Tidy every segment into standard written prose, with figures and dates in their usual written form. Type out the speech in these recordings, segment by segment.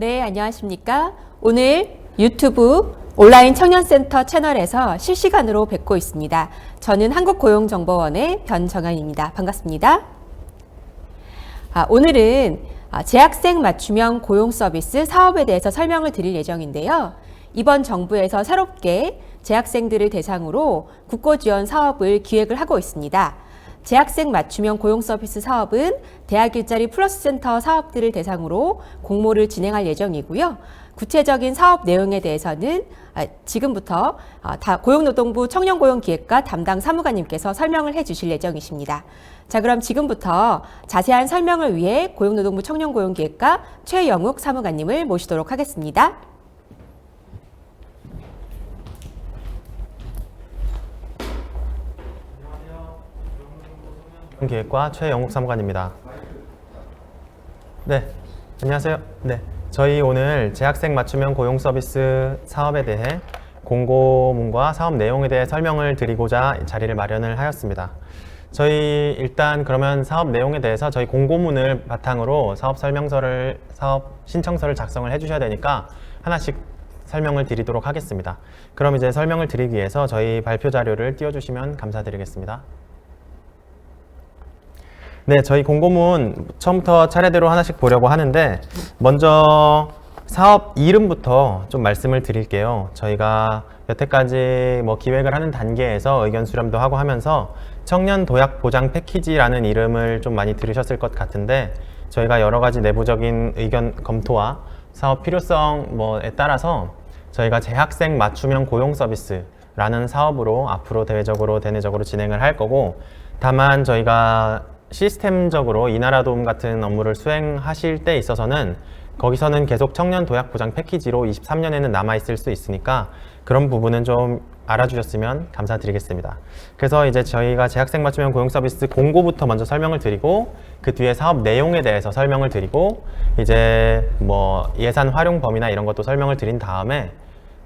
네, 안녕하십니까. 오늘 유튜브 온라인 청년센터 채널에서 실시간으로 뵙고 있습니다. 저는 한국고용정보원의 변정현입니다. 반갑습니다. 오늘은 재학생 맞춤형 고용 서비스 사업에 대해서 설명을 드릴 예정인데요. 이번 정부에서 새롭게 재학생들을 대상으로 국고지원 사업을 기획을 하고 있습니다. 재학생 맞춤형 고용 서비스 사업은 대학 일자리 플러스 센터 사업들을 대상으로 공모를 진행할 예정이고요. 구체적인 사업 내용에 대해서는 지금부터 고용노동부 청년고용기획과 담당 사무관님께서 설명을 해 주실 예정이십니다. 자, 그럼 지금부터 자세한 설명을 위해 고용노동부 청년고용기획과 최영욱 사무관님을 모시도록 하겠습니다. 기획과 최영욱 사무관입니다. 네, 안녕하세요. 네, 저희 오늘 재학생 맞춤형 고용 서비스 사업에 대해 공고문과 사업 내용에 대해 설명을 드리고자 자리를 마련을 하였습니다. 저희 일단 그러면 사업 내용에 대해서 저희 공고문을 바탕으로 사업 신청서를 작성을 해주셔야 되니까 하나씩 설명을 드리도록 하겠습니다. 그럼 이제 설명을 드리기 위해서 저희 발표 자료를 띄워주시면 감사드리겠습니다. 네, 저희 공고문 처음부터 차례대로 하나씩 보려고 하는데 먼저 사업 이름부터 좀 말씀을 드릴게요. 저희가 여태까지 기획을 하는 단계에서 의견 수렴도 하고 하면서 청년 도약 보장 패키지라는 이름을 좀 많이 들으셨을 것 같은데 저희가 여러 가지 내부적인 의견 검토와 사업 필요성에 따라서 저희가 재학생 맞춤형 고용 서비스라는 사업으로 앞으로 대내적으로 진행을 할 거고, 다만 저희가 시스템적으로 이나라도움 같은 업무를 수행하실 때 있어서는 거기서는 계속 청년 도약 보장 패키지로 23년에는 남아있을 수 있으니까 그런 부분은 좀 알아주셨으면 감사드리겠습니다. 그래서 이제 저희가 재학생 맞춤형 고용 서비스 공고부터 먼저 설명을 드리고 그 뒤에 사업 내용에 대해서 설명을 드리고 이제 예산 활용 범위나 이런 것도 설명을 드린 다음에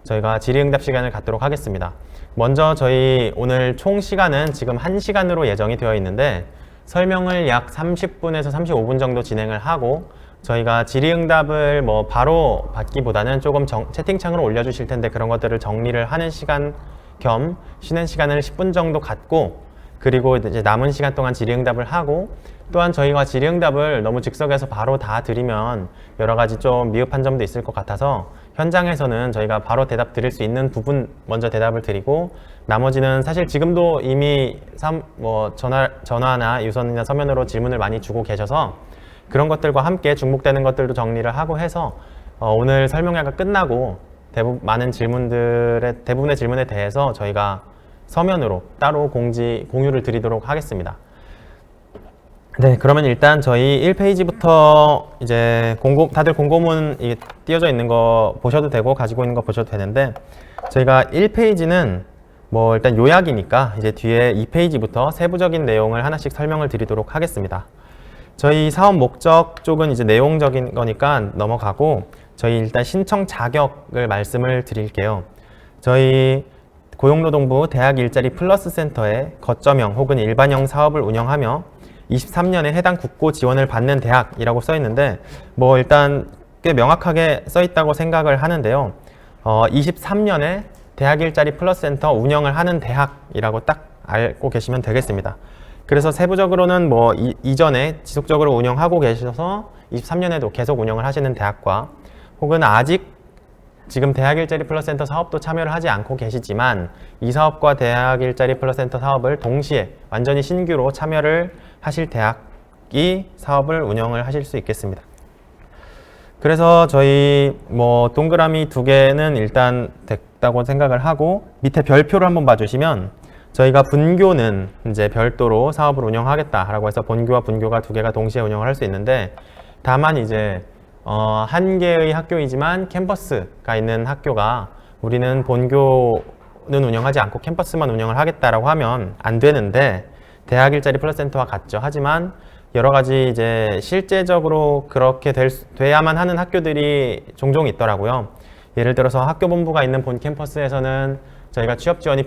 저희가 질의응답 시간을 갖도록 하겠습니다. 먼저 저희 오늘 총 시간은 지금 1시간으로 예정이 되어 있는데 설명을 약 30분에서 35분 정도 진행을 하고 저희가 질의응답을 바로 받기보다는 조금 채팅창으로 올려주실 텐데 그런 것들을 정리를 하는 시간 겸 쉬는 시간을 10분 정도 갖고 그리고 이제 남은 시간 동안 질의응답을 하고, 또한 저희가 질의응답을 너무 즉석에서 바로 다 드리면 여러 가지 좀 미흡한 점도 있을 것 같아서 현장에서는 저희가 바로 대답 드릴 수 있는 부분 먼저 대답을 드리고 나머지는 사실 지금도 이미 전화나 유선이나 서면으로 질문을 많이 주고 계셔서 그런 것들과 함께 중복되는 것들도 정리를 하고 해서 오늘 설명회가 끝나고 대부분의 질문에 대해서 저희가 서면으로 따로 공유를 드리도록 하겠습니다. 네, 그러면 일단 저희 1페이지부터 이제 다들 공고문 띄어져 있는 거 보셔도 되고 가지고 있는 거 보셔도 되는데 저희가 1페이지는 일단 요약이니까 이제 뒤에 2페이지부터 세부적인 내용을 하나씩 설명을 드리도록 하겠습니다. 저희 사업 목적 쪽은 이제 내용적인 거니까 넘어가고 저희 일단 신청 자격을 말씀을 드릴게요. 저희 고용노동부 대학 일자리 플러스 센터의 거점형 혹은 일반형 사업을 운영하며 23년에 해당 국고 지원을 받는 대학이라고 써 있는데 일단 꽤 명확하게 써 있다고 생각을 하는데요. 23년에 대학 일자리 플러스 센터 운영을 하는 대학이라고 딱 알고 계시면 되겠습니다. 그래서 세부적으로는 이전에 지속적으로 운영하고 계셔서 23년에도 계속 운영을 하시는 대학과 혹은 아직 지금 대학 일자리 플러스 센터 사업도 참여를 하지 않고 계시지만 이 사업과 대학 일자리 플러스 센터 사업을 동시에 완전히 신규로 참여를 하실 대학이 사업을 운영을 하실 수 있겠습니다. 그래서 저희 동그라미 2개는 일단 됐다고 생각을 하고 밑에 별표를 한번 봐주시면 저희가 분교는 이제 별도로 사업을 운영하겠다라고 해서 본교와 분교가 2개가 동시에 운영을 할 수 있는데 다만 이제 한 개의 학교이지만 캠퍼스가 있는 학교가 우리는 본교는 운영하지 않고 캠퍼스만 운영을 하겠다라고 하면 안 되는데 대학 일자리 플러스 센터와 같죠. 하지만 여러 가지 이제 실제적으로 그렇게 돼야만 하는 학교들이 종종 있더라고요. 예를 들어서 학교 본부가 있는 본 캠퍼스에서는 저희가 취업 지원이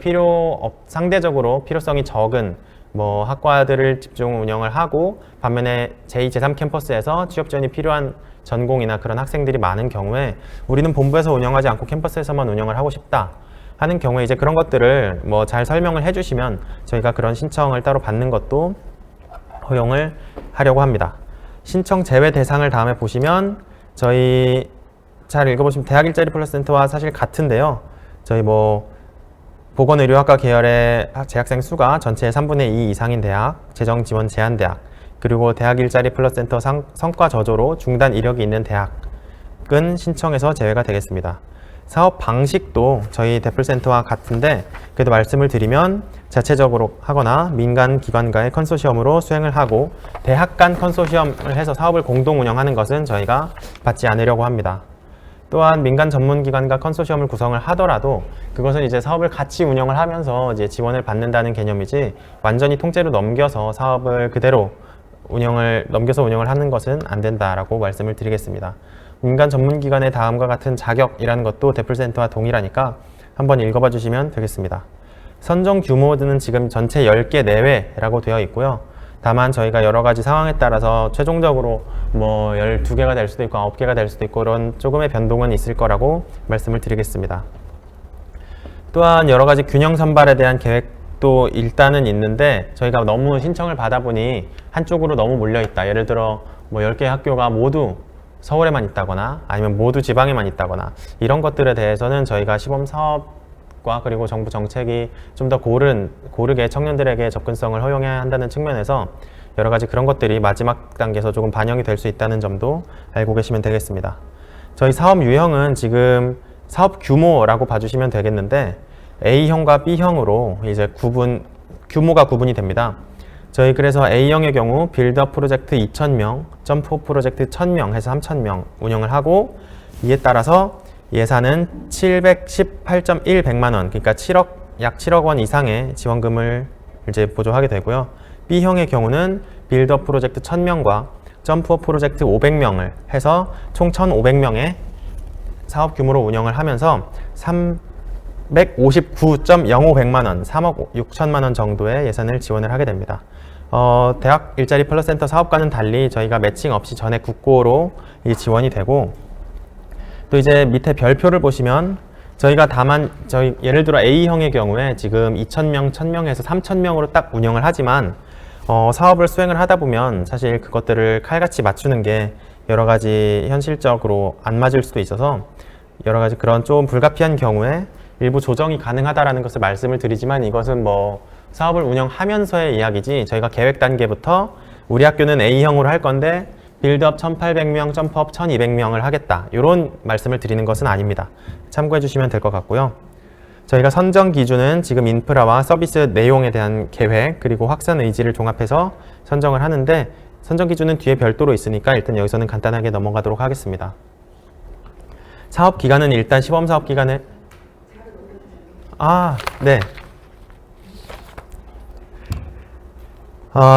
상대적으로 필요성이 적은 학과들을 집중 운영을 하고 반면에 제2, 제3 캠퍼스에서 취업 지원이 필요한 전공이나 그런 학생들이 많은 경우에 우리는 본부에서 운영하지 않고 캠퍼스에서만 운영을 하고 싶다 하는 경우에 이제 그런 것들을 뭐 잘 설명을 해주시면 저희가 그런 신청을 따로 받는 것도 허용을 하려고 합니다. 신청 제외 대상을 다음에 보시면 저희 잘 읽어보시면 대학 일자리 플러스 센터와 사실 같은데요. 저희 뭐 보건의료학과 계열의 재학생 수가 전체의 3분의 2 이상인 대학, 재정 지원 제한 대학, 그리고 대학 일자리 플러스 센터 성과 저조로 중단 이력이 있는 대학은 신청에서 제외가 되겠습니다. 사업 방식도 저희 대플센터와 같은데 그래도 말씀을 드리면 자체적으로 하거나 민간 기관과의 컨소시엄으로 수행을 하고 대학 간 컨소시엄을 해서 사업을 공동 운영하는 것은 저희가 받지 않으려고 합니다. 또한 민간 전문기관과 컨소시엄을 구성을 하더라도 그것은 이제 사업을 같이 운영을 하면서 이제 지원을 받는다는 개념이지 완전히 통째로 넘겨서 사업을 그대로 넘겨서 운영을 하는 것은 안 된다라고 말씀을 드리겠습니다. 민간 전문기관의 다음과 같은 자격이라는 것도 대플센터와 동일하니까 한번 읽어봐 주시면 되겠습니다. 선정 규모는 지금 전체 10개 내외라고 되어 있고요. 다만 저희가 여러 가지 상황에 따라서 최종적으로 뭐 12개가 될 수도 있고 9개가 될 수도 있고 그런 조금의 변동은 있을 거라고 말씀을 드리겠습니다. 또한 여러 가지 균형 선발에 대한 계획도 일단은 있는데 저희가 너무 신청을 받아보니 한쪽으로 너무 몰려있다. 예를 들어 뭐 10개 학교가 모두 서울에만 있다거나 아니면 모두 지방에만 있다거나 이런 것들에 대해서는 저희가 시범사업과 그리고 정부 정책이 좀 더 고르게 청년들에게 접근성을 허용해야 한다는 측면에서 여러 가지 그런 것들이 마지막 단계에서 조금 반영이 될 수 있다는 점도 알고 계시면 되겠습니다. 저희 사업 유형은 지금 사업 규모라고 봐주시면 되겠는데 A형과 B형으로 이제 규모가 구분이 됩니다. 저희 그래서 A형의 경우 빌드업 프로젝트 2,000명, 점프업 프로젝트 1,000명 해서 3,000명 운영을 하고 이에 따라서 예산은 718.1백만 원, 그러니까 약 7억 원 이상의 지원금을 이제 보조하게 되고요. B형의 경우는 빌드업 프로젝트 1,000명과 점프업 프로젝트 500명을 해서 총 1,500명의 사업 규모로 운영을 하면서 359.05백만 원, 3억 6천만 원 정도의 예산을 지원을 하게 됩니다. 대학 일자리 플러스 센터 사업과는 달리 저희가 매칭 없이 전액 국고로 지원이 되고 또 이제 밑에 별표를 보시면 저희가 다만 예를 들어 A형의 경우에 지금 2,000명, 1,000명에서 3,000명으로 딱 운영을 하지만 사업을 수행을 하다 보면 사실 그것들을 칼같이 맞추는 게 여러 가지 현실적으로 안 맞을 수도 있어서 여러 가지 그런 좀 불가피한 경우에 일부 조정이 가능하다라는 것을 말씀을 드리지만 이것은 뭐 사업을 운영하면서의 이야기지 저희가 계획 단계부터 우리 학교는 A형으로 할 건데 빌드업 1,800명, 점프업 1,200명을 하겠다 이런 말씀을 드리는 것은 아닙니다. 참고해 주시면 될 것 같고요. 저희가 선정 기준은 지금 인프라와 서비스 내용에 대한 계획 그리고 확산 의지를 종합해서 선정을 하는데 선정 기준은 뒤에 별도로 있으니까 일단 여기서는 간단하게 넘어가도록 하겠습니다. 사업 기간은 일단 시범 사업 기간에 네.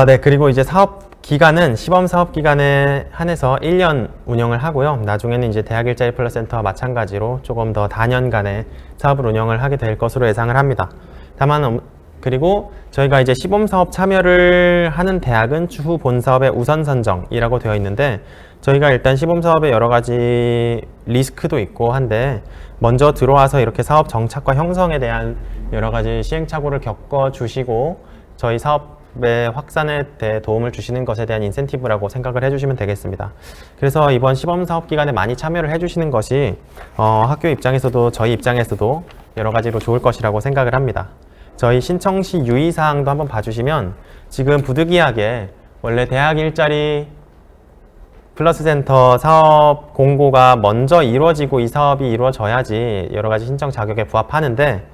네, 그리고 이제 사업 기간은 시범 사업 기간에 한해서 1년 운영을 하고요. 나중에는 이제 대학 일자리 플러스 센터와 마찬가지로 조금 더 다년간의 사업을 운영을 하게 될 것으로 예상을 합니다. 다만 그리고 저희가 이제 시범 사업 참여를 하는 대학은 추후 본 사업의 우선 선정이라고 되어 있는데 저희가 일단 시범 사업에 여러 가지 리스크도 있고 한데 먼저 들어와서 이렇게 사업 정착과 형성에 대한 여러 가지 시행착오를 겪어 주시고 저희 사업의 확산에 대해 도움을 주시는 것에 대한 인센티브라고 생각을 해주시면 되겠습니다. 그래서 이번 시범 사업 기간에 많이 참여를 해주시는 것이 학교 입장에서도 저희 입장에서도 여러 가지로 좋을 것이라고 생각을 합니다. 저희 신청 시 유의사항도 한번 봐주시면 지금 부득이하게 원래 대학 일자리 플러스 센터 사업 공고가 먼저 이루어지고 이 사업이 이루어져야지 여러 가지 신청 자격에 부합하는데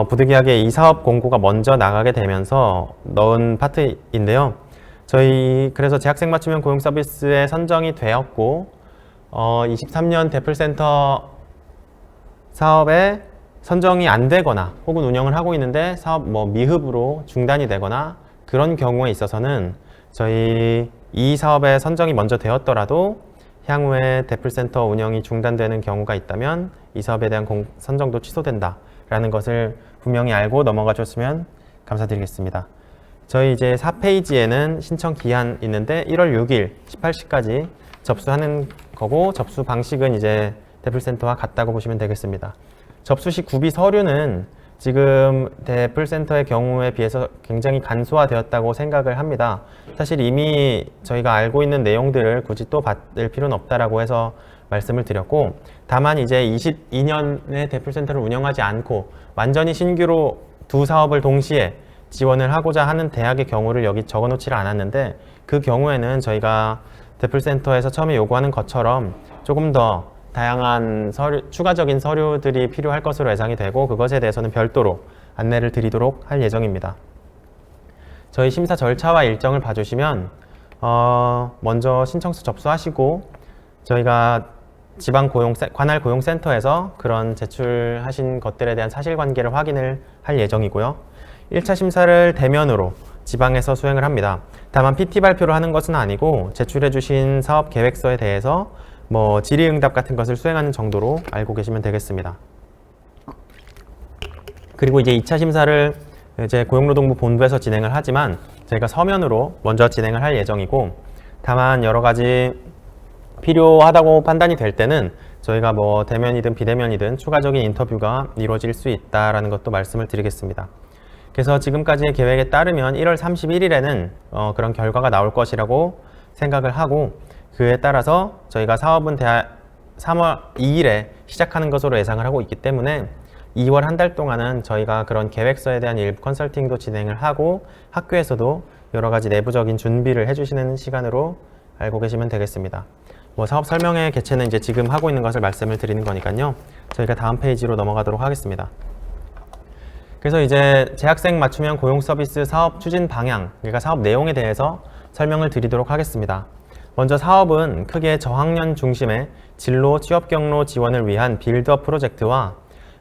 부득이하게 이 사업 공고가 먼저 나가게 되면서 넣은 파트인데요. 저희 그래서 재학생 맞춤형 고용 서비스에 선정이 되었고 23년 대플센터 사업에 선정이 안 되거나 혹은 운영을 하고 있는데 사업 미흡으로 중단이 되거나 그런 경우에 있어서는 저희 이 사업에 선정이 먼저 되었더라도 향후에 대플센터 운영이 중단되는 경우가 있다면 이 사업에 대한 선정도 취소된다라는 것을 분명히 알고 넘어가 줬으면 감사드리겠습니다. 저희 이제 4페이지에는 신청 기한 있는데 1월 6일 18시까지 접수하는 거고, 접수 방식은 이제 대플센터와 같다고 보시면 되겠습니다. 접수 시 구비 서류는 지금 대플센터의 경우에 비해서 굉장히 간소화되었다고 생각을 합니다. 사실 이미 저희가 알고 있는 내용들을 굳이 또 받을 필요는 없다라고 해서 말씀을 드렸고, 다만 이제 22년에 대플센터를 운영하지 않고 완전히 신규로 두 사업을 동시에 지원을 하고자 하는 대학의 경우를 여기 적어놓지를 않았는데, 그 경우에는 저희가 대플센터에서 처음에 요구하는 것처럼 조금 더 다양한 추가적인 서류들이 필요할 것으로 예상이 되고, 그것에 대해서는 별도로 안내를 드리도록 할 예정입니다. 저희 심사 절차와 일정을 봐주시면 먼저 신청서 접수하시고 저희가 관할 고용센터에서 그런 제출하신 것들에 대한 사실관계를 확인을 할 예정이고요. 1차 심사를 대면으로 지방에서 수행을 합니다. 다만 PT 발표를 하는 것은 아니고 제출해 주신 사업 계획서에 대해서 질의응답 같은 것을 수행하는 정도로 알고 계시면 되겠습니다. 그리고 이제 2차 심사를 이제 고용노동부 본부에서 진행을 하지만 저희가 서면으로 먼저 진행을 할 예정이고, 다만 여러 가지 필요하다고 판단이 될 때는 저희가 대면이든 비대면이든 추가적인 인터뷰가 이루어질 수 있다라는 것도 말씀을 드리겠습니다. 그래서 지금까지의 계획에 따르면 1월 31일에는 그런 결과가 나올 것이라고 생각을 하고, 그에 따라서 저희가 사업은 3월 2일에 시작하는 것으로 예상을 하고 있기 때문에 2월 한 달 동안은 저희가 그런 계획서에 대한 일부 컨설팅도 진행을 하고 학교에서도 여러 가지 내부적인 준비를 해주시는 시간으로 알고 계시면 되겠습니다. 사업 설명회 개최는 이제 지금 하고 있는 것을 말씀을 드리는 거니까요. 저희가 다음 페이지로 넘어가도록 하겠습니다. 그래서 이제 재학생 맞춤형 고용 서비스 사업 추진 방향, 그러니까 사업 내용에 대해서 설명을 드리도록 하겠습니다. 먼저 사업은 크게 저학년 중심의 진로 취업 경로 지원을 위한 빌드업 프로젝트와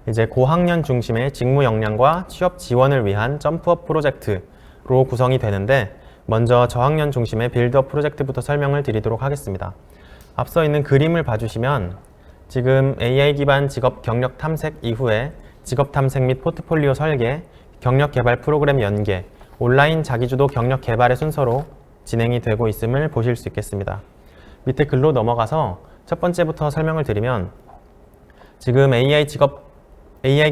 이제 고학년 중심의 직무 역량과 취업 지원을 위한 점프업 프로젝트로 구성이 되는데, 먼저 저학년 중심의 빌드업 프로젝트부터 설명을 드리도록 하겠습니다. 앞서 있는 그림을 봐주시면 지금 AI 기반 직업 경력 탐색 이후에 직업 탐색 및 포트폴리오 설계, 경력 개발 프로그램 연계, 온라인 자기주도 경력 개발의 순서로 진행이 되고 있음을 보실 수 있겠습니다. 밑에 글로 넘어가서 첫 번째부터 설명을 드리면, 지금 AI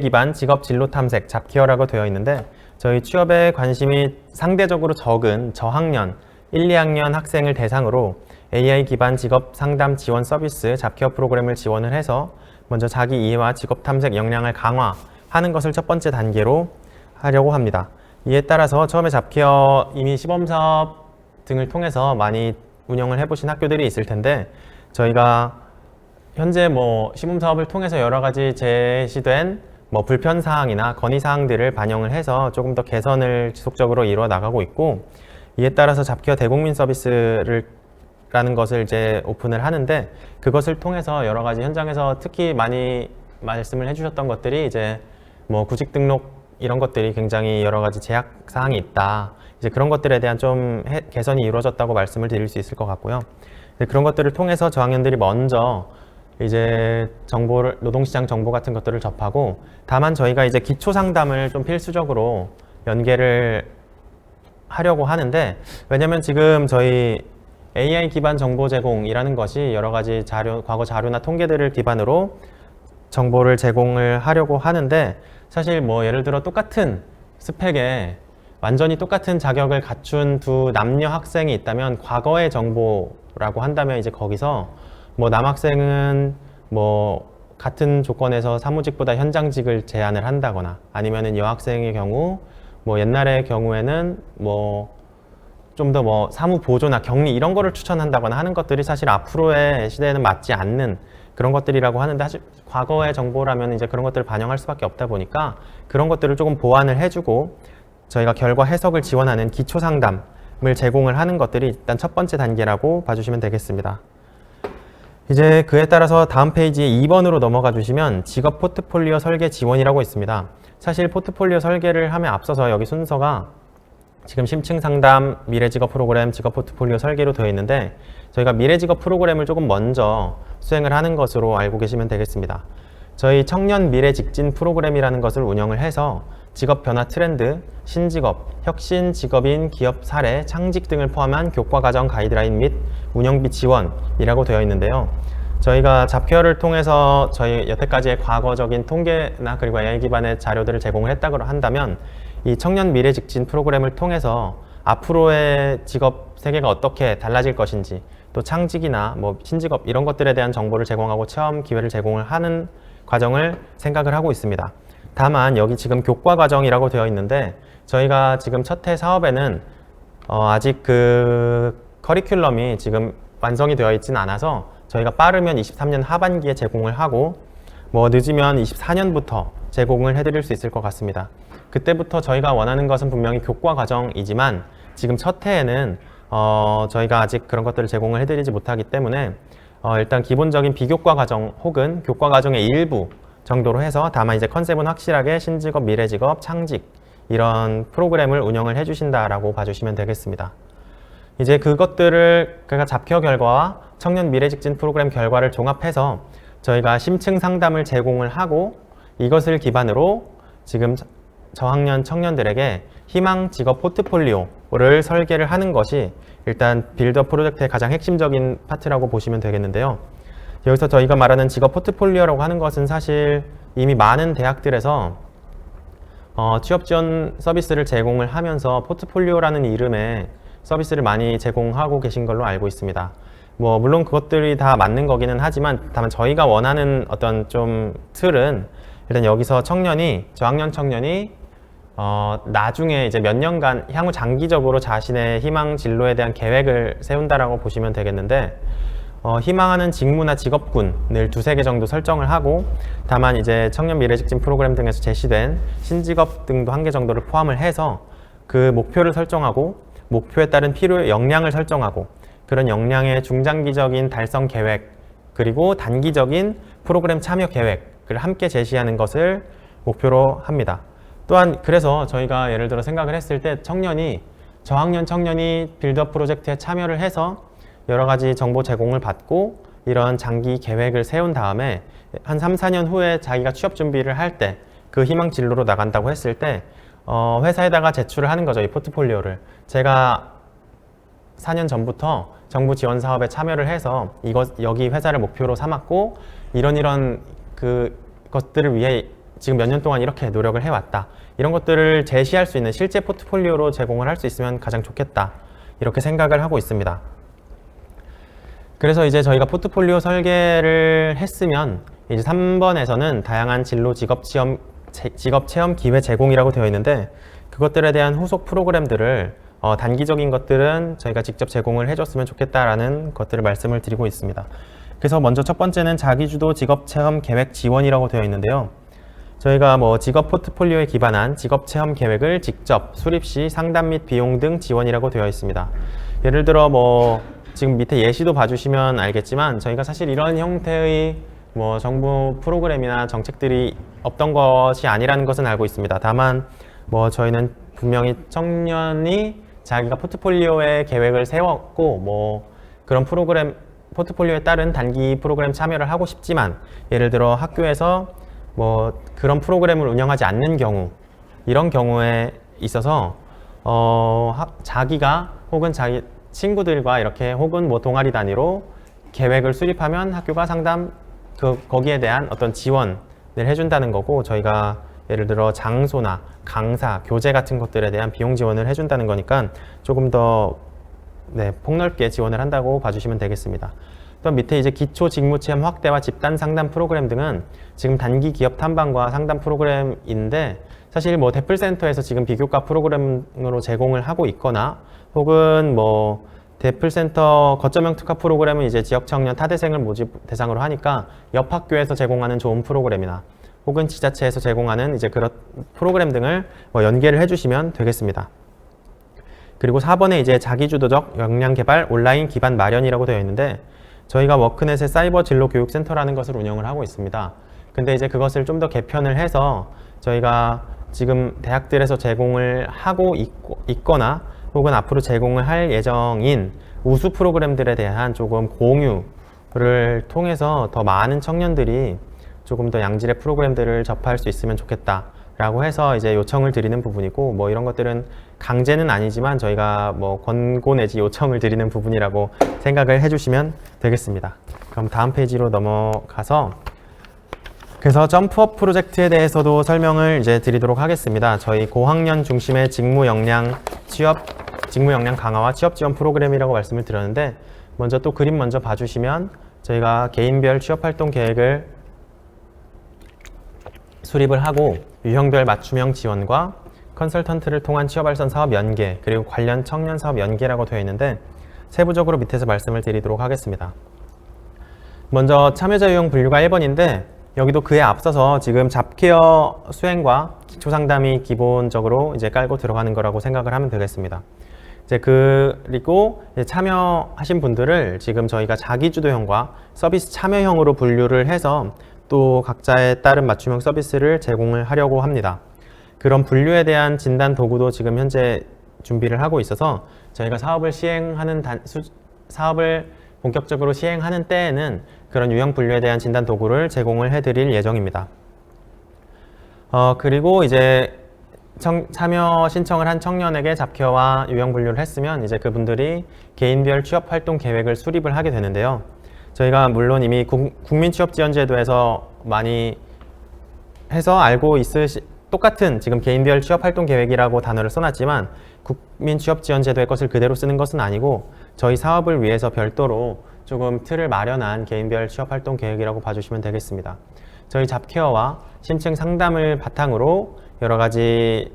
기반 직업 진로 탐색 잡케어라고 되어 있는데, 저희 취업에 관심이 상대적으로 적은 저학년 1, 2학년 학생을 대상으로 AI 기반 직업 상담 지원 서비스 잡케어 프로그램을 지원을 해서 먼저 자기 이해와 직업 탐색 역량을 강화하는 것을 첫 번째 단계로 하려고 합니다. 이에 따라서 처음에 잡케어 이미 시범사업 등을 통해서 많이 운영을 해보신 학교들이 있을 텐데, 저희가 현재 시범사업을 통해서 여러 가지 제시된 불편사항이나 건의사항들을 반영을 해서 조금 더 개선을 지속적으로 이루어 나가고 있고, 이에 따라서 잡케어 대국민 서비스라는 것을 이제 오픈을 하는데, 그것을 통해서 여러 가지 현장에서 특히 많이 말씀을 해주셨던 것들이 이제 구직 등록 이런 것들이 굉장히 여러 가지 제약 사항이 있다. 이제 그런 것들에 대한 좀 개선이 이루어졌다고 말씀을 드릴 수 있을 것 같고요. 그런 것들을 통해서 저학년들이 먼저 이제 노동시장 정보 같은 것들을 접하고, 다만 저희가 이제 기초 상담을 좀 필수적으로 연계를 하려고 하는데, 왜냐면 지금 저희 AI 기반 정보 제공이라는 것이 여러 가지 과거 자료나 통계들을 기반으로 정보를 제공을 하려고 하는데, 사실 예를 들어 똑같은 스펙에 완전히 똑같은 자격을 갖춘 두 남녀 학생이 있다면 과거의 정보라고 한다면 이제 거기서 남학생은 같은 조건에서 사무직보다 현장직을 제안을 한다거나, 아니면은 여학생의 경우 옛날의 경우에는 좀 더 사무 보조나 격리 이런 거를 추천한다거나 하는 것들이 사실 앞으로의 시대에는 맞지 않는 그런 것들이라고 하는데, 사실 과거의 정보라면 이제 그런 것들을 반영할 수밖에 없다 보니까 그런 것들을 조금 보완을 해주고 저희가 결과 해석을 지원하는 기초 상담을 제공을 하는 것들이 일단 첫 번째 단계라고 봐주시면 되겠습니다. 이제 그에 따라서 다음 페이지 2번으로 넘어가 주시면 직업 포트폴리오 설계 지원이라고 있습니다. 사실 포트폴리오 설계를 함에 앞서서 여기 순서가 지금 심층 상담, 미래 직업 프로그램, 직업 포트폴리오 설계로 되어 있는데, 저희가 미래 직업 프로그램을 조금 먼저 수행을 하는 것으로 알고 계시면 되겠습니다. 저희 청년 미래 직진 프로그램이라는 것을 운영을 해서 직업 변화 트렌드, 신직업, 혁신 직업인 기업 사례, 창직 등을 포함한 교과 과정 가이드라인 및 운영비 지원이라고 되어 있는데요. 저희가 자표를 통해서 저희 여태까지의 과거적인 통계나 그리고 AI 기반의 자료들을 제공을 했다고 한다면 이 청년 미래 직진 프로그램을 통해서 앞으로의 직업 세계가 어떻게 달라질 것인지, 또 창직이나 뭐 신직업 이런 것들에 대한 정보를 제공하고 체험 기회를 제공을 하는 과정을 생각을 하고 있습니다. 다만 여기 지금 교과 과정이라고 되어 있는데 저희가 지금 첫 해 사업에는 아직 그 커리큘럼이 지금 완성이 되어 있지는 않아서 저희가 빠르면 23년 하반기에 제공을 하고 뭐 늦으면 24년부터 제공을 해드릴 수 있을 것 같습니다. 그때부터 저희가 원하는 것은 분명히 교과 과정이지만 지금 첫 해에는 저희가 아직 그런 것들을 제공을 해드리지 못하기 때문에 일단 기본적인 비교과 과정 혹은 교과 과정의 일부 정도로 해서 다만 이제 컨셉은 확실하게 신직업, 미래직업, 창직 이런 프로그램을 운영을 해주신다라고 봐주시면 되겠습니다. 이제 그것들을 그러니까 잡혀 결과와 청년 미래직진 프로그램 결과를 종합해서 저희가 심층 상담을 제공을 하고 이것을 기반으로 지금 저학년 청년들에게 희망 직업 포트폴리오를 설계를 하는 것이 일단 빌드업 프로젝트의 가장 핵심적인 파트라고 보시면 되겠는데요. 여기서 저희가 말하는 직업 포트폴리오라고 하는 것은 사실 이미 많은 대학들에서 취업 지원 서비스를 제공을 하면서 포트폴리오라는 이름의 서비스를 많이 제공하고 계신 걸로 알고 있습니다. 뭐 물론 그것들이 다 맞는 거기는 하지만 다만 저희가 원하는 어떤 좀 틀은 일단 여기서 저학년 청년이 나중에 이제 몇 년간 향후 장기적으로 자신의 희망 진로에 대한 계획을 세운다라고 보시면 되겠는데 희망하는 직무나 직업군을 2-3개 정도 설정을 하고 다만 이제 청년 미래직진 프로그램 등에서 제시된 신직업 등도 1개 정도를 포함을 해서 그 목표를 설정하고 목표에 따른 필요의 역량을 설정하고 그런 역량의 중장기적인 달성 계획 그리고 단기적인 프로그램 참여 계획을 함께 제시하는 것을 목표로 합니다. 또한 그래서 저희가 예를 들어 생각을 했을 때 저학년 청년이 빌드업 프로젝트에 참여를 해서 여러 가지 정보 제공을 받고 이런 장기 계획을 세운 다음에 한 3-4년 후에 자기가 취업 준비를 할 때 그 희망 진로로 나간다고 했을 때 회사에다가 제출을 하는 거죠. 이 포트폴리오를. 제가 4년 전부터 정부 지원 사업에 참여를 해서 여기 회사를 목표로 삼았고 이런 것들을 위해 지금 몇 년 동안 이렇게 노력을 해왔다. 이런 것들을 제시할 수 있는 실제 포트폴리오로 제공을 할 수 있으면 가장 좋겠다. 이렇게 생각을 하고 있습니다. 그래서 이제 저희가 포트폴리오 설계를 했으면 이제 3번에서는 다양한 진로 직업 체험 기회 제공이라고 되어 있는데 그것들에 대한 후속 프로그램들을 단기적인 것들은 저희가 직접 제공을 해줬으면 좋겠다라는 것들을 말씀을 드리고 있습니다. 그래서 먼저 첫 번째는 자기주도 직업 체험 계획 지원이라고 되어 있는데요. 저희가 뭐 직업 포트폴리오에 기반한 직업 체험 계획을 직접 수립 시 상담 및 비용 등 지원이라고 되어 있습니다. 예를 들어 뭐 지금 밑에 예시도 봐주시면 알겠지만 저희가 사실 이런 형태의 뭐 정부 프로그램이나 정책들이 없던 것이 아니라는 것은 알고 있습니다. 다만 뭐 저희는 분명히 청년이 자기가 포트폴리오에 계획을 세웠고 뭐 그런 포트폴리오에 따른 단기 프로그램 참여를 하고 싶지만 예를 들어 학교에서 뭐 그런 프로그램을 운영하지 않는 경우 이런 경우에 있어서 자기가 혹은 자기 친구들과 이렇게 혹은 뭐 동아리 단위로 계획을 수립하면 학교가 거기에 대한 어떤 지원을 해준다는 거고 저희가 예를 들어 장소나 강사, 교재 같은 것들에 대한 비용 지원을 해준다는 거니까 조금 더 폭넓게 지원을 한다고 봐주시면 되겠습니다. 또 밑에 이제 기초 직무 체험 확대와 집단 상담 프로그램 등은 지금 단기 기업 탐방과 상담 프로그램인데 사실 뭐 대플센터에서 지금 비교과 프로그램으로 제공을 하고 있거나 혹은 뭐 대플센터 거점형 특화 프로그램은 이제 지역 청년 타대생을 모집 대상으로 하니까 옆 학교에서 제공하는 좋은 프로그램이나 혹은 지자체에서 제공하는 이제 그런 프로그램 등을 연계를 해주시면 되겠습니다. 그리고 4번에 이제 자기주도적 역량 개발 온라인 기반 마련이라고 되어 있는데 저희가 워크넷의 사이버 진로 교육 센터라는 것을 운영을 하고 있습니다. 근데 이제 그것을 좀 더 개편을 해서 저희가 지금 대학들에서 제공을 하고 있거나 혹은 앞으로 제공을 할 예정인 우수 프로그램들에 대한 조금 공유를 통해서 더 많은 청년들이 조금 더 양질의 프로그램들을 접할 수 있으면 좋겠다 라고 해서 이제 요청을 드리는 부분이고, 뭐 이런 것들은 강제는 아니지만 저희가 뭐 권고 내지 요청을 드리는 부분이라고 생각을 해주시면 되겠습니다. 그럼 다음 페이지로 넘어가서, 그래서 점프업 프로젝트에 대해서도 설명을 이제 드리도록 하겠습니다. 저희 고학년 중심의 직무 역량 강화와 취업 지원 프로그램이라고 말씀을 드렸는데, 먼저 또 그림 먼저 봐주시면 저희가 개인별 취업 활동 계획을 수립을 하고 유형별 맞춤형 지원과 컨설턴트를 통한 취업 알선 사업 연계, 그리고 관련 청년 사업 연계라고 되어 있는데, 세부적으로 밑에서 말씀을 드리도록 하겠습니다. 먼저 참여자 유형 분류가 1번인데, 여기도 그에 앞서서 지금 잡케어 수행과 기초 상담이 기본적으로 이제 깔고 들어가는 거라고 생각을 하면 되겠습니다. 이제 그리고 이제 참여하신 분들을 지금 저희가 자기주도형과 서비스 참여형으로 분류를 해서 또 각자에 따른 맞춤형 서비스를 제공을 하려고 합니다. 그런 분류에 대한 진단 도구도 지금 현재 준비를 하고 있어서 저희가 사업을 본격적으로 시행하는 때에는 그런 유형 분류에 대한 진단 도구를 제공을 해드릴 예정입니다. 그리고 이제 참여 신청을 한 청년에게 잡케어와 유형 분류를 했으면 이제 그분들이 개인별 취업 활동 계획을 수립을 하게 되는데요. 저희가 물론 이미 국민취업지원제도에서 많이 해서 알고 똑같은 지금 개인별 취업 활동 계획이라고 단어를 써놨지만, 국민취업지원제도의 것을 그대로 쓰는 것은 아니고 저희 사업을 위해서 별도로 조금 틀을 마련한 개인별 취업 활동 계획이라고 봐주시면 되겠습니다. 저희 잡케어와 심층 상담을 바탕으로 여러 가지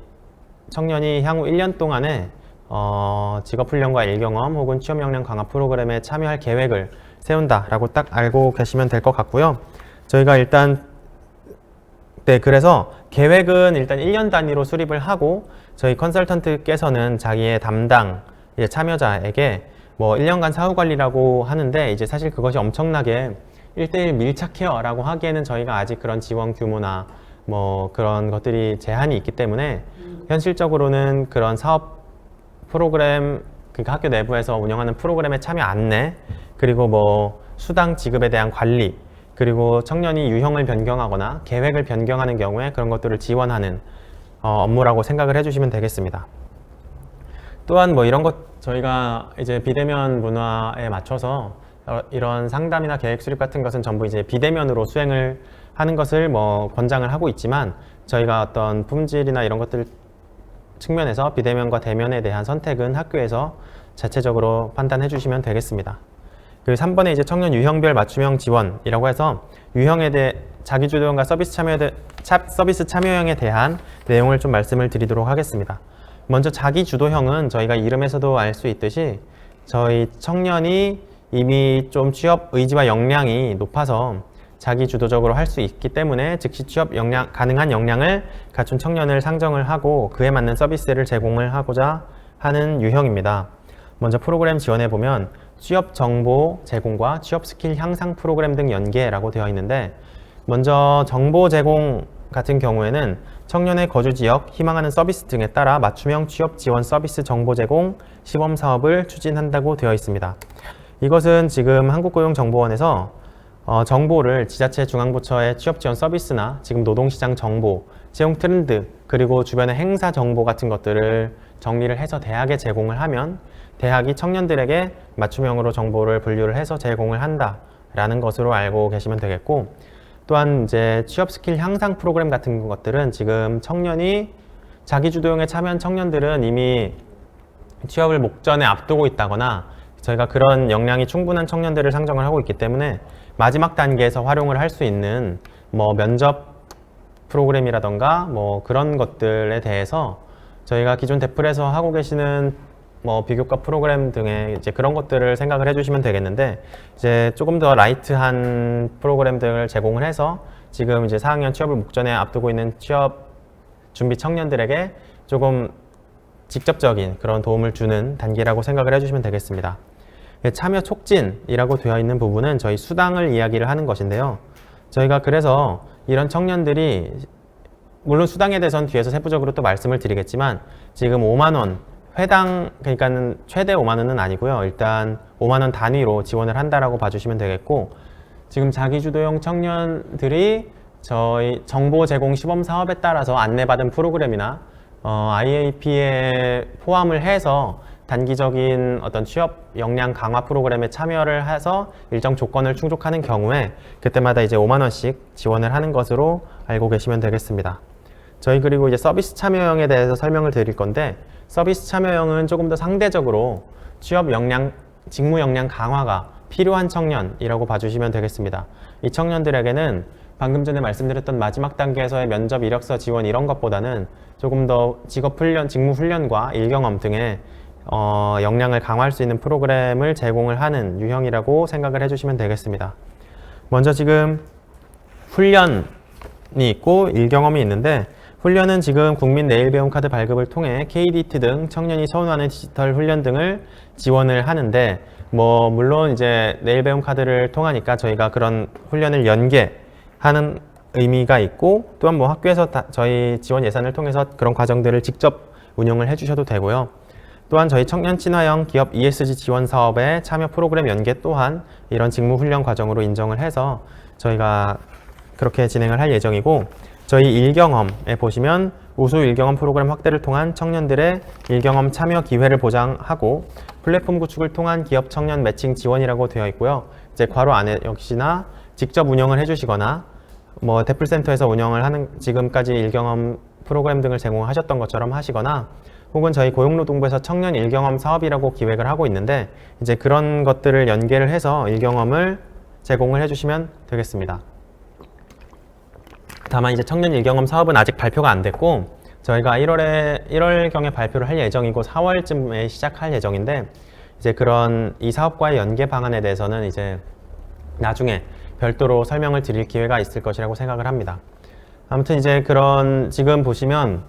청년이 향후 1년 동안에 직업훈련과 일경험 혹은 취업 역량 강화 프로그램에 참여할 계획을 세운다라고 딱 알고 계시면 될 것 같고요. 저희가 일단 그래서 계획은 일단 1년 단위로 수립을 하고, 저희 컨설턴트께서는 자기의 담당 참여자에게 뭐 1년간 사후 관리라고 하는데, 이제 사실 그것이 엄청나게 1대1 밀착 케어라고 하기에는 저희가 아직 그런 지원 규모나 뭐 그런 것들이 제한이 있기 때문에 현실적으로는 그런 사업 프로그램, 그러니까 학교 내부에서 운영하는 프로그램에 참여 안내, 그리고 뭐 수당 지급에 대한 관리, 그리고 청년이 유형을 변경하거나 계획을 변경하는 경우에 그런 것들을 지원하는 업무라고 생각을 해주시면 되겠습니다. 또한 뭐 이런 것 저희가 이제 비대면 문화에 맞춰서 이런 상담이나 계획 수립 같은 것은 전부 이제 비대면으로 수행을 하는 것을 뭐 권장을 하고 있지만, 저희가 어떤 품질이나 이런 것들 측면에서 비대면과 대면에 대한 선택은 학교에서 자체적으로 판단해 주시면 되겠습니다. 그리고 3번에 이제 청년 유형별 맞춤형 지원이라고 해서 유형에 대해 자기주도형과 서비스 참여형에 대한 내용을 좀 말씀을 드리도록 하겠습니다. 먼저 자기주도형은 저희가 이름에서도 알 수 있듯이 저희 청년이 이미 좀 취업 의지와 역량이 높아서 자기주도적으로 할 수 있기 때문에 즉시 취업 가능한 역량을 갖춘 청년을 상정을 하고 그에 맞는 서비스를 제공을 하고자 하는 유형입니다. 먼저 프로그램 지원해 보면 취업 정보 제공과 취업 스킬 향상 프로그램 등 연계라고 되어 있는데, 먼저 정보 제공 같은 경우에는 청년의 거주 지역, 희망하는 서비스 등에 따라 맞춤형 취업 지원 서비스 정보 제공 시범 사업을 추진한다고 되어 있습니다. 이것은 지금 한국고용정보원에서 정보를 지자체 중앙부처의 취업 지원 서비스나 지금 노동시장 정보, 채용 트렌드, 그리고 주변의 행사 정보 같은 것들을 정리를 해서 대학에 제공을 하면 대학이 청년들에게 맞춤형으로 정보를 분류를 해서 제공을 한다라는 것으로 알고 계시면 되겠고, 또한 이제 취업 스킬 향상 프로그램 같은 것들은 지금 청년이 자기주도형에 참여한 청년들은 이미 취업을 목전에 앞두고 있다거나 저희가 그런 역량이 충분한 청년들을 상정을 하고 있기 때문에 마지막 단계에서 활용을 할 수 있는 뭐 면접 프로그램이라던가 뭐 그런 것들에 대해서 저희가 기존 데플에서 하고 계시는 뭐 비교과 프로그램 등의 이제 그런 것들을 생각을 해주시면 되겠는데, 이제 조금 더 라이트한 프로그램들을 제공을 해서 지금 이제 4학년 취업을 목전에 앞두고 있는 취업 준비 청년들에게 조금 직접적인 그런 도움을 주는 단계라고 생각을 해주시면 되겠습니다. 참여 촉진이라고 되어 있는 부분은 저희 수당을 이야기를 하는 것인데요. 저희가 그래서 이런 청년들이 물론 수당에 대해서는 뒤에서 세부적으로 또 말씀을 드리겠지만, 지금 5만 원 회당, 그러니까는 최대 5만 원은 아니고요. 일단 5만 원 단위로 지원을 한다라고 봐주시면 되겠고, 지금 자기주도형 청년들이 저희 정보 제공 시범 사업에 따라서 안내받은 프로그램이나 IAP에 포함을 해서 단기적인 어떤 취업 역량 강화 프로그램에 참여를 해서 일정 조건을 충족하는 경우에 그때마다 이제 5만 원씩 지원을 하는 것으로 알고 계시면 되겠습니다. 저희 그리고 이제 서비스 참여형에 대해서 설명을 드릴 건데, 서비스 참여형은 조금 더 상대적으로 취업 역량, 직무 역량 강화가 필요한 청년이라고 봐주시면 되겠습니다. 이 청년들에게는 방금 전에 말씀드렸던 마지막 단계에서의 면접, 이력서 지원 이런 것보다는 조금 더 직업 훈련, 직무 훈련과 일경험 등의 역량을 강화할 수 있는 프로그램을 제공을 하는 유형이라고 생각을 해주시면 되겠습니다. 먼저 지금 훈련이 있고 일경험이 있는데, 훈련은 지금 국민 내일 배움 카드 발급을 통해 KDT 등 청년이 선호하는 디지털 훈련 등을 지원을 하는데, 물론 이제 내일 배움 카드를 통하니까 저희가 그런 훈련을 연계하는 의미가 있고, 또한 학교에서 저희 지원 예산을 통해서 그런 과정들을 직접 운영을 해주셔도 되고요. 또한 저희 청년 친화형 기업 ESG 지원 사업에 참여 프로그램 연계 또한 이런 직무 훈련 과정으로 인정을 해서 저희가 그렇게 진행을 할 예정이고, 저희 일경험에 보시면 우수 일경험 프로그램 확대를 통한 청년들의 일경험 참여 기회를 보장하고 플랫폼 구축을 통한 기업 청년 매칭 지원이라고 되어 있고요. 이제 괄호 안에 역시나 직접 운영을 해주시거나 대플센터에서 운영을 하는 지금까지 일경험 프로그램 등을 제공하셨던 것처럼 하시거나, 혹은 저희 고용노동부에서 청년 일경험 사업이라고 기획을 하고 있는데, 이제 그런 것들을 연계를 해서 일경험을 제공을 해주시면 되겠습니다. 다만 이제 청년 일경험 사업은 아직 발표가 안 됐고, 저희가 1월경에 발표를 할 예정이고 4월쯤에 시작할 예정인데, 이제 그런 이 사업과의 연계 방안에 대해서는 이제 나중에 별도로 설명을 드릴 기회가 있을 것이라고 생각을 합니다. 아무튼 이제 그런 지금 보시면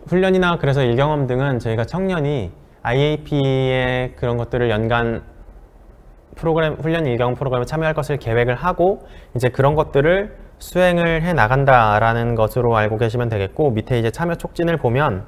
훈련이나 그래서 일경험 등은 저희가 청년이 IAP의 그런 것들을 연간 프로그램, 훈련 일경험 프로그램에 참여할 것을 계획을 하고 이제 그런 것들을 수행을 해 나간다라는 것으로 알고 계시면 되겠고, 밑에 이제 참여 촉진을 보면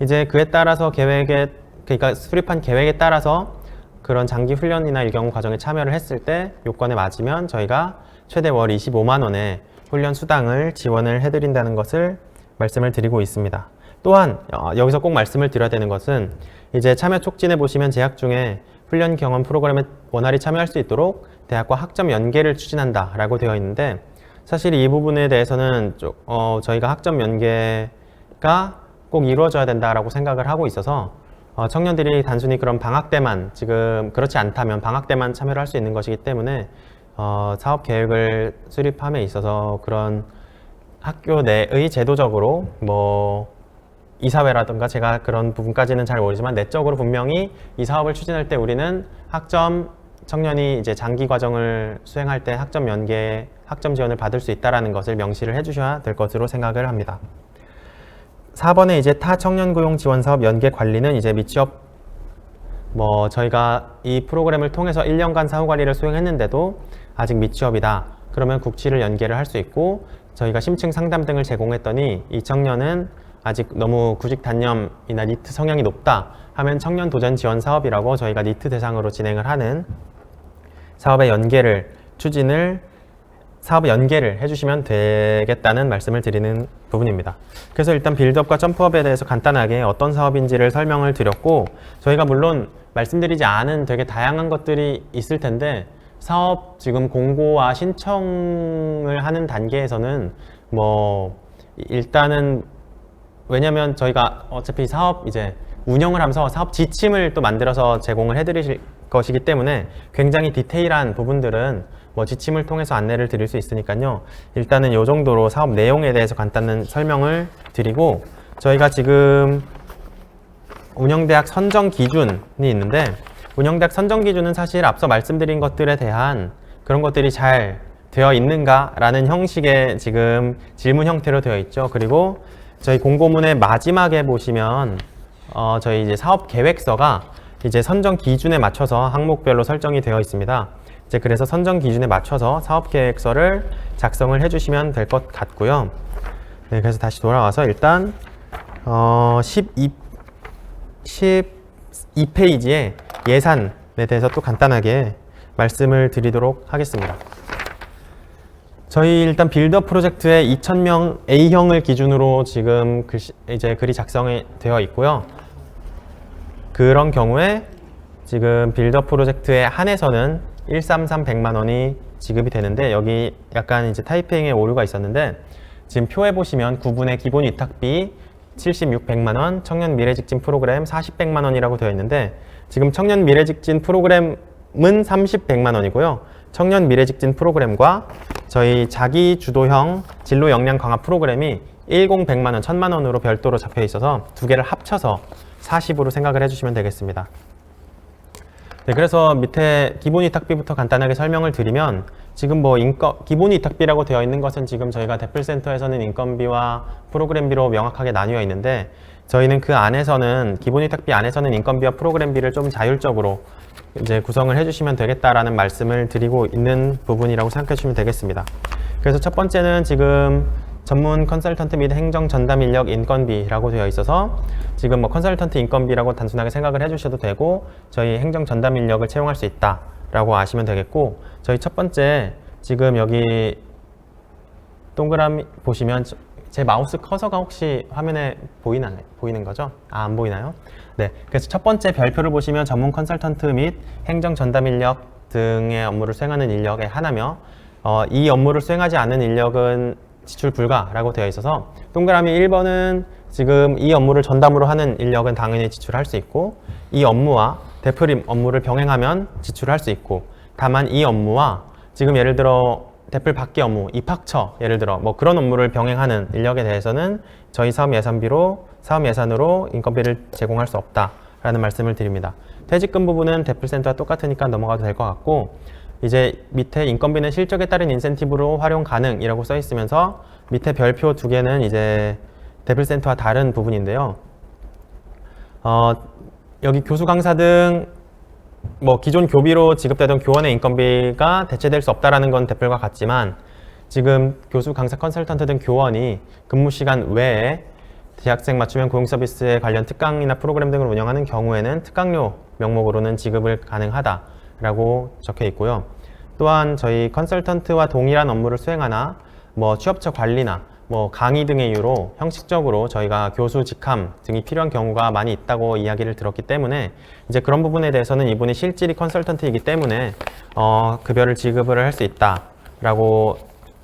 이제 그에 따라서 그러니까 수립한 계획에 따라서 그런 장기 훈련이나 일경험 과정에 참여를 했을 때 요건에 맞으면 저희가 최대 월 25만 원의 훈련 수당을 지원을 해드린다는 것을 말씀을 드리고 있습니다. 또한 여기서 꼭 말씀을 드려야 되는 것은 이제 참여 촉진에 보시면 제약 중에 훈련 경험 프로그램에 원활히 참여할 수 있도록 대학과 학점 연계를 추진한다 라고 되어 있는데, 사실 이 부분에 대해서는 저희가 학점 연계가 꼭 이루어져야 된다라고 생각을 하고 있어서 청년들이 단순히 그런 방학 때만, 지금 그렇지 않다면 방학 때만 참여를 할 수 있는 것이기 때문에 사업 계획을 수립함에 있어서 그런 학교 내의 제도적으로 이사회라든가 제가 그런 부분까지는 잘 모르지만 내적으로 분명히 이 사업을 추진할 때 우리는 청년이 이제 장기 과정을 수행할 때 학점 연계, 학점 지원을 받을 수 있다는 것을 명시를 해주셔야 될 것으로 생각을 합니다. 4번에 이제 타 청년 고용 지원 사업 연계 관리는 이제 미취업, 저희가 이 프로그램을 통해서 1년간 사후 관리를 수행했는데도 아직 미취업이다. 그러면 국치를 연계를 할 수 있고, 저희가 심층 상담 등을 제공했더니 이 청년은 아직 너무 구직 단념이나 니트 성향이 높다 하면 청년 도전 지원 사업이라고 저희가 니트 대상으로 진행을 하는 사업의 연계를 해주시면 되겠다는 말씀을 드리는 부분입니다. 그래서 일단 빌드업과 점프업에 대해서 간단하게 어떤 사업인지를 설명을 드렸고, 저희가 물론 말씀드리지 않은 되게 다양한 것들이 있을 텐데, 사업 지금 공고와 신청을 하는 단계에서는 일단은 왜냐면 저희가 어차피 사업 이제 운영을 하면서 사업 지침을 또 만들어서 제공을 해드릴 것이기 때문에 굉장히 디테일한 부분들은 지침을 통해서 안내를 드릴 수 있으니까요. 일단은 이 정도로 사업 내용에 대해서 간단한 설명을 드리고, 저희가 지금 운영대학 선정 기준이 있는데, 운영대학 선정 기준은 사실 앞서 말씀드린 것들에 대한 그런 것들이 잘 되어 있는가라는 형식의 지금 질문 형태로 되어 있죠. 그리고 저희 공고문의 마지막에 보시면 저희 이제 사업 계획서가 이제 선정 기준에 맞춰서 항목별로 설정이 되어 있습니다. 이제 그래서 선정 기준에 맞춰서 사업 계획서를 작성을 해주시면 될 것 같고요. 네, 그래서 다시 돌아와서 일단 12페이지에 예산에 대해서 또 간단하게 말씀을 드리도록 하겠습니다. 저희 일단 빌드업 프로젝트에 2,000명 A형을 기준으로 지금 이제 글이 작성이 되어 있고요. 그런 경우에 지금 빌드업 프로젝트에 한해서는 133 100만 원이 지급이 되는데, 여기 약간 이제 타이핑에 오류가 있었는데, 지금 표에 보시면 9분의 기본 위탁비 76 100만 원, 청년 미래직진 프로그램 40 100만 원이라고 되어 있는데, 지금 청년 미래직진 프로그램은 30 100만 원이고요. 청년 미래직진 프로그램과 저희 자기 주도형 진로 역량 강화 프로그램이 10 100만 원, 1000만 원으로 별도로 잡혀 있어서 두 개를 합쳐서 40으로 생각을 해주시면 되겠습니다. 네, 그래서 밑에 기본 위탁비부터 간단하게 설명을 드리면, 지금 뭐 기본 위탁비라고 되어 있는 것은 지금 저희가 대플센터에서는 인건비와 프로그램비로 명확하게 나뉘어 있는데, 저희는 그 안에서는 기본 위탁비 안에서는 인건비와 프로그램비를 좀 자율적으로 이제 구성을 해주시면 되겠다라는 말씀을 드리고 있는 부분이라고 생각해 주시면 되겠습니다. 그래서 첫 번째는 지금 전문 컨설턴트 및 행정 전담 인력 인건비라고 되어 있어서, 지금 뭐 컨설턴트 인건비라고 단순하게 생각을 해주셔도 되고, 저희 행정 전담 인력을 채용할 수 있다라고 아시면 되겠고, 저희 첫 번째 지금 여기 동그라미 보시면 제 마우스 커서가 혹시 화면에 보이는 거죠? 아, 안 보이나요? 네, 그래서 첫 번째 별표를 보시면 전문 컨설턴트 및 행정 전담 인력 등의 업무를 수행하는 인력의 하나며, 이 업무를 수행하지 않는 인력은 지출 불가라고 되어 있어서, 동그라미 1번은 지금 이 업무를 전담으로 하는 인력은 당연히 지출할 수 있고, 이 업무와 대플 업무를 병행하면 지출할 수 있고, 다만 이 업무와 지금 예를 들어 대플 밖의 업무, 입학처 예를 들어 뭐 그런 업무를 병행하는 인력에 대해서는 저희 사업 예산비로 사업 예산으로 인건비를 제공할 수 없다라는 말씀을 드립니다. 퇴직금 부분은 대플센터와 똑같으니까 넘어가도 될 것 같고, 이제 밑에 인건비는 실적에 따른 인센티브로 활용 가능이라고 써 있으면서 밑에 별표 두 개는 이제 대플센터와 다른 부분인데요. 여기 교수 강사 등 뭐 기존 교비로 지급되던 교원의 인건비가 대체될 수 없다라는 건 대플과 같지만, 지금 교수 강사 컨설턴트 등 교원이 근무 시간 외에 대학생 맞춤형 고용 서비스에 관련 특강이나 프로그램 등을 운영하는 경우에는 특강료 명목으로는 지급을 가능하다라고 적혀 있고요. 또한 저희 컨설턴트와 동일한 업무를 수행하나 뭐 취업처 관리나 뭐 강의 등의 이유로 형식적으로 저희가 교수 직함 등이 필요한 경우가 많이 있다고 이야기를 들었기 때문에, 이제 그런 부분에 대해서는 이분이 실질이 컨설턴트이기 때문에 급여를 지급을 할 수 있다라고